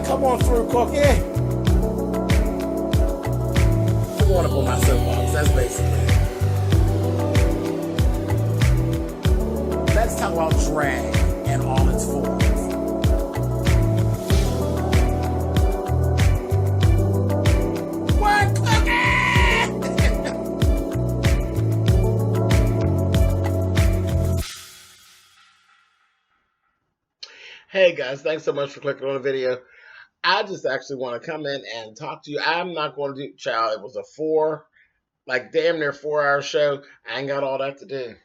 Come on through, Cookie. I want to put my soapbox. That's basically it. Let's talk about drag and all its forms. What, Hey guys, thanks so much for clicking on the video. I just actually want to come in and talk to you. I'm not going to do, child, it was a damn near 4-hour show. I ain't got all that to do.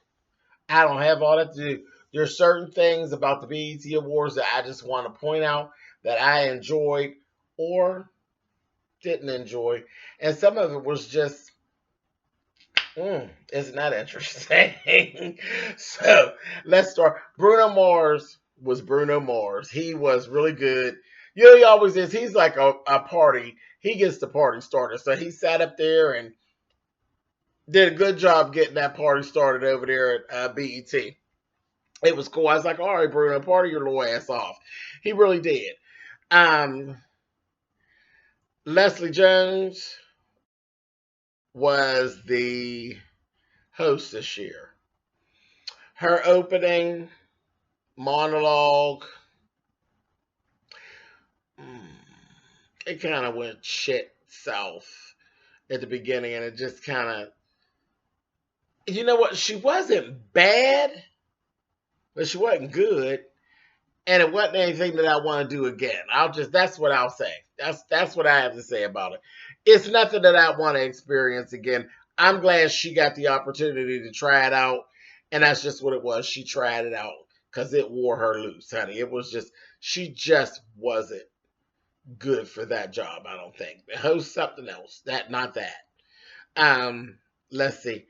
I don't have all that to do. There's certain things about the BET Awards that I just want to point out that I enjoyed or didn't enjoy. And some of it was just, isn't that interesting? So let's start. Bruno Mars was Bruno Mars. He was really good. You know, he always is. He's like a party. He gets the party started. So he sat up there and did a good job getting that party started over there at BET. It was cool. I was like, all right, Bruno, party your little ass off. He really did. Leslie Jones was the host this year. Her opening monologue, it kind of went shit south at the beginning, and it just kind of, you know what, she wasn't bad, but she wasn't good, and it wasn't anything that I want to do again. That's what I'll say. That's what I have to say about it. It's nothing that I want to experience again. I'm glad she got the opportunity to try it out, and that's just what it was. She tried it out because it wore her loose, honey. It was just, she just wasn't good for that job, I don't think. The host something else. Not that. Let's see.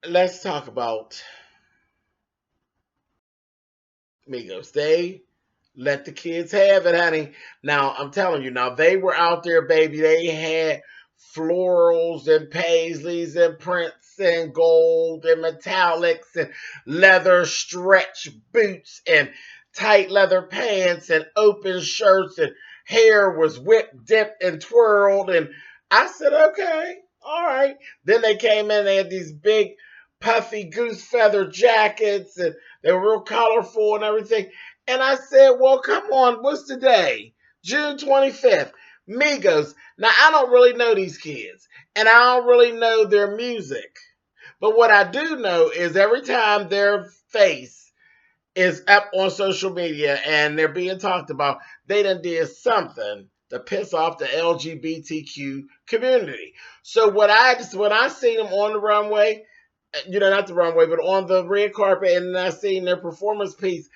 Let's talk about Migos. They let the kids have it, honey. Now, I'm telling you, now they were out there, baby. They had florals and paisleys and prints and gold and metallics and leather stretch boots and tight leather pants and open shirts, and hair was whipped, dipped, and twirled. And I said, okay, all right. Then they came in, they had these big puffy goose feather jackets, and they were real colorful and everything. And I said, well, come on, what's the day? June 25th. Migos. Now, I don't really know these kids, and I don't really know their music. But what I do know is every time their face is up on social media and they're being talked about, they done did something to piss off the LGBTQ community. So when I seen them on the runway, you know, not the runway, but on the red carpet, and I seen their performance piece,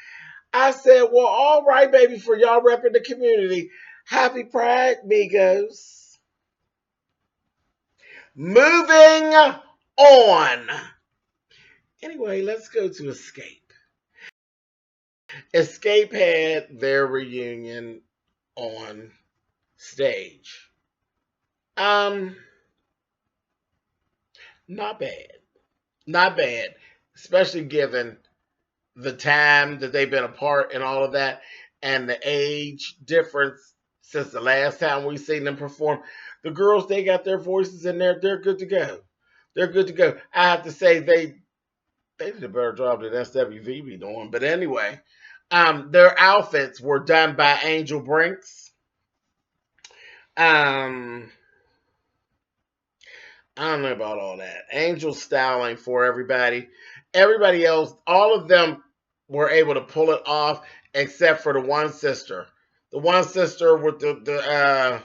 I said, well, all right, baby, for y'all repping the community. Happy Pride, Migos. Moving on. Anyway, let's go to Escape. Escape had their reunion on stage. Not bad. Not bad. Especially given the time that they've been apart and all of that, and the age difference since the last time we seen them perform. The girls, they got their voices in there. They're good to go. They're good to go. I have to say they did a better job than SWV be doing. But anyway, their outfits were done by Angel Brinks. I don't know about all that. Angel styling for everybody. Everybody else, all of them were able to pull it off, except for the one sister. The one sister with that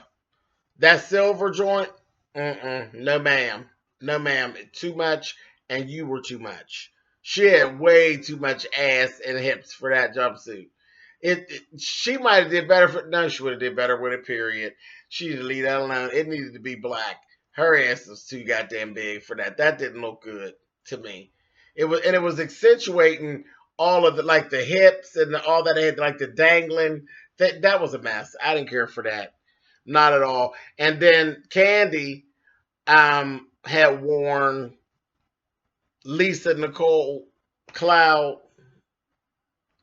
silver joint. No ma'am. No ma'am. Too much, and you were too much. She had way too much ass and hips for that jumpsuit. She might have did better for, no, she would have did better with it, period. She needed to leave that alone. It needed to be black. Her ass was too goddamn big for that. That didn't look good to me. It was accentuating all of the, like, the hips and all that. It had like the dangling. That was a mess. I didn't care for that. Not at all. And then Candy had worn Lisa Nicole Cloud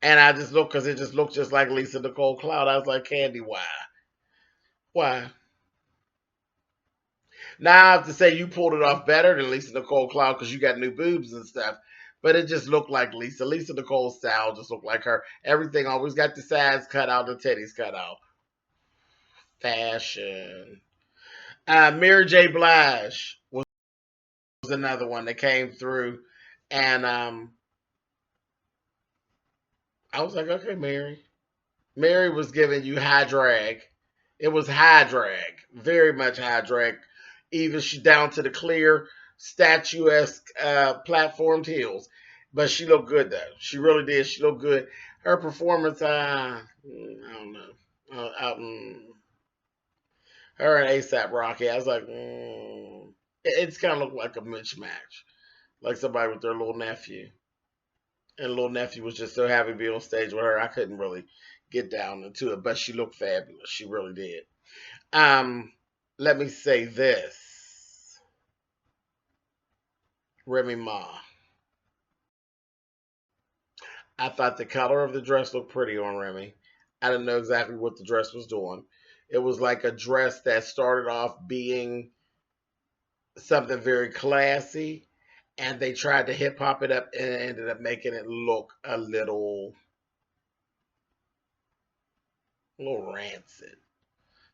And I just looked because it just looked just like Lisa Nicole Cloud. I was like, Candy, why? Why? Now I have to say you pulled it off better than Lisa Nicole Cloud because you got new boobs and stuff. But it just looked like Lisa. Lisa Nicole's style just looked like her. Everything always got the sides cut out, the titties cut out. Fashion. Mary J. Blige was another one that came through, and I was like, okay, Mary. Mary was giving you high drag. It was high drag, very much high drag. Even she down to the clear statuesque platformed heels, but she looked good though. She really did. She looked good. Her performance, I don't know. Her and ASAP Rocky, I was like, it's kind of looked like a mismatch, like somebody with their little nephew. And little nephew was just so happy to be on stage with her. I couldn't really get down into it, but she looked fabulous. She really did. Um, Let me say this: Remy Ma. I thought the color of the dress looked pretty on Remy. I didn't know exactly what the dress was doing. It was like a dress that started off being something very classy, and they tried to hip hop it up and ended up making it look a little rancid.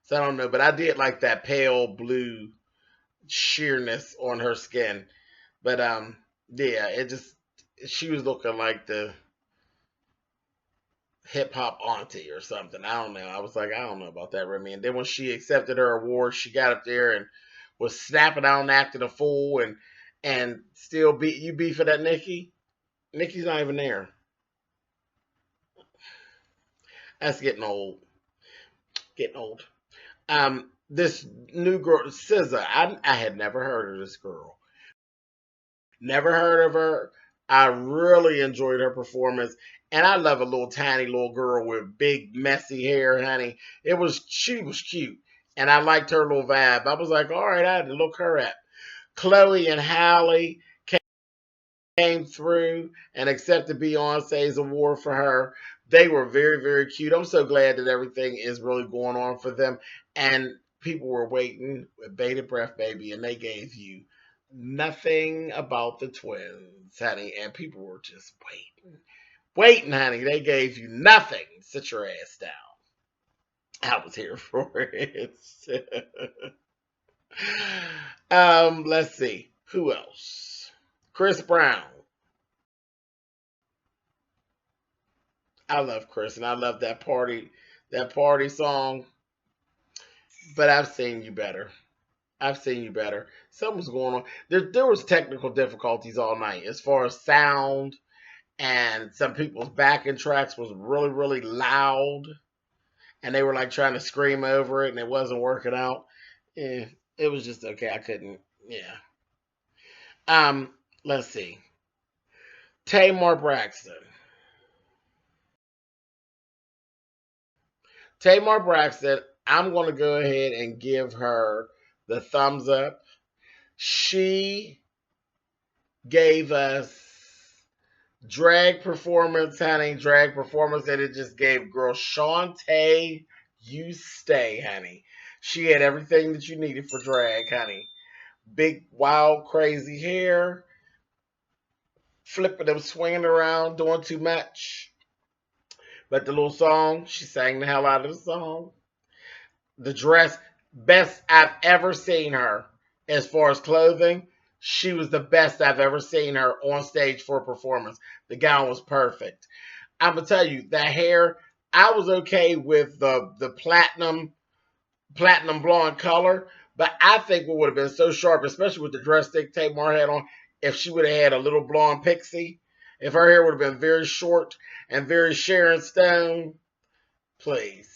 So I don't know, but I did like that pale blue sheerness on her skin. But yeah, it just she was looking like the hip hop auntie or something. I don't know. I was like, I don't know about that, Remy. And then when she accepted her award, she got up there and was snapping out and acting a fool and still beat for that Nikki. Nikki's not even there. That's getting old. Getting old. This new girl, SZA. I had never heard of this girl. Never heard of her. I really enjoyed her performance. And I love a little tiny little girl with big messy hair, honey. She was cute. And I liked her little vibe. I was like, all right, I had to look her up. Chloe and Halle came through and accepted Beyonce's award for her. They were very, very cute. I'm so glad that everything is really going on for them. And people were waiting with bated breath, baby, and they gave you nothing about the twins, honey. And people were just waiting. Waiting, honey. They gave you nothing. Sit your ass down. I was here for it. Let's see. Who else? Chris Brown. I love Chris and I love that party song. But I've seen you better. I've seen you better. Something's going on. There was technical difficulties all night as far as sound, and some people's backing tracks was really really loud, and they were like trying to scream over it, and it wasn't working out. Yeah, it was just okay. I couldn't. Yeah. Let's see. Tamar Braxton. Tamar Braxton. I'm going to go ahead and give her the thumbs up. She gave us drag performance, honey, drag performance that it just gave girl Shantae, you stay, honey. She had everything that you needed for drag, honey. Big, wild, crazy hair, flipping them, swinging around, doing too much. But the little song, she sang the hell out of the song. The dress, best I've ever seen her as far as clothing. She was the best I've ever seen her on stage for a performance. The gown was perfect. I'm gonna tell you that hair. I was okay with the platinum blonde color, but I think what would have been so sharp, especially with the dress that Tamar had on, if she would have had a little blonde pixie, if her hair would have been very short and very Sharon Stone, please.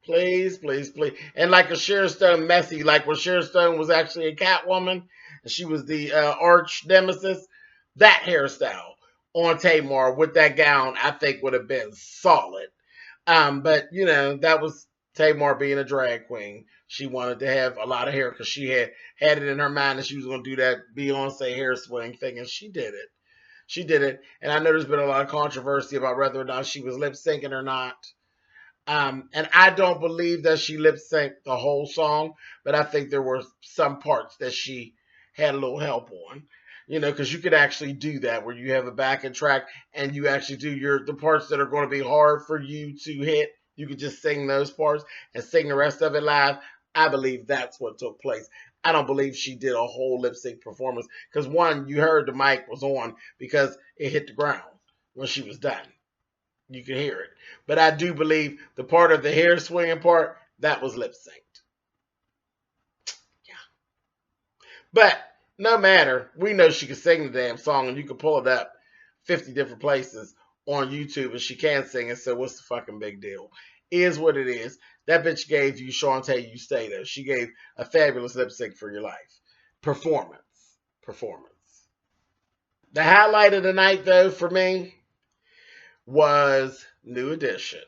Please, please, please. And like a Sharon Stone messy, like when Sharon Stone was actually a Catwoman and she was the arch nemesis, that hairstyle on Tamar with that gown, I think would have been solid. But that was Tamar being a drag queen. She wanted to have a lot of hair because she had it in her mind that she was going to do that Beyonce hair swing thing, and she did it. She did it. And I know there's been a lot of controversy about whether or not she was lip syncing or not. And I don't believe that she lip synced the whole song, but I think there were some parts that she had a little help on. You know, because you could actually do that where you have a backing track and you actually do the parts that are going to be hard for you to hit. You could just sing those parts and sing the rest of it live. I believe that's what took place. I don't believe she did a whole lip sync performance because one, you heard the mic was on because it hit the ground when she was done. You can hear it. But I do believe the part of the hair swinging part, that was lip synced. Yeah. But no matter, we know she can sing the damn song and you can pull it up 50 different places on YouTube and she can sing it, so what's the fucking big deal? Is what it is. That bitch gave you Shantae You Stay though. She gave a fabulous lip sync for your life. Performance. Performance. The highlight of the night though for me was New Edition.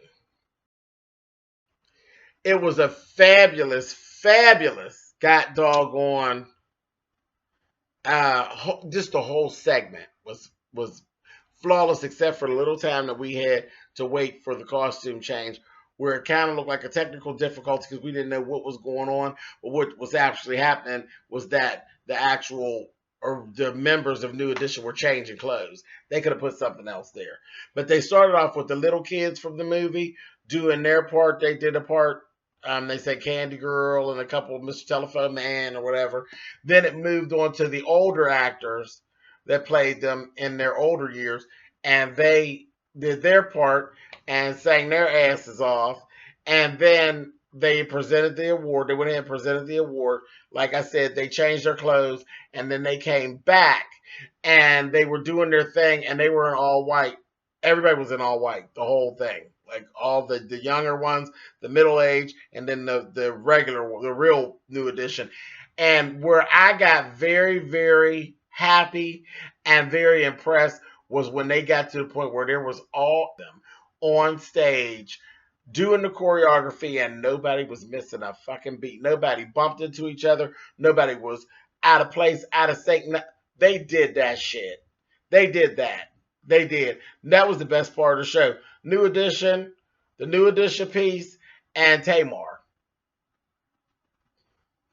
It was a fabulous, fabulous got doggone just the whole segment was flawless except for the little time that we had to wait for the costume change where it kind of looked like a technical difficulty because we didn't know what was going on, but what was actually happening was that the actual or the members of New Edition were changing clothes. They could have put something else there. But they started off with the little kids from the movie doing their part. They did a part. They said Candy Girl and a couple of Mr. Telephone Man or whatever. Then it moved on to the older actors that played them in their older years, and they did their part and sang their asses off. And then they presented the award. They went ahead and presented the award. Like I said, they changed their clothes, and then they came back, and they were doing their thing, and they were in all white. Everybody was in all white, the whole thing. Like all the younger ones, the middle age, and then the regular, the real New Edition. And where I got very, very happy and very impressed was when they got to the point where there was all of them on stage doing the choreography and nobody was missing a fucking beat. Nobody bumped into each other. Nobody was out of place, out of sync. They did that shit. They did that. They did. That was the best part of the show. New Edition, the New Edition piece, and Tamar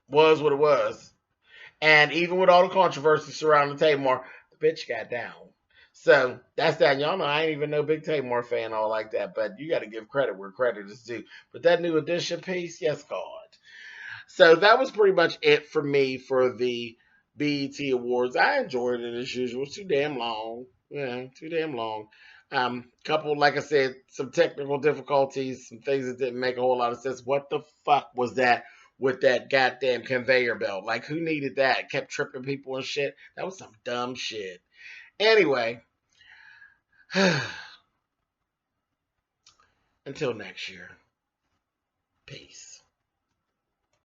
was what it was. And even with all the controversy surrounding Tamar, the bitch got down. So that's that. Y'all know I ain't even no big Tamar fan all like that, but you got to give credit where credit is due. But that New Edition piece, yes, God. So that was pretty much it for me for the BET Awards. I enjoyed it as usual. It's too damn long. Yeah, too damn long. Couple, like I said, some technical difficulties, some things that didn't make a whole lot of sense. What the fuck was that with that goddamn conveyor belt? Like, who needed that? It kept tripping people and shit. That was some dumb shit. Anyway, until next year, peace.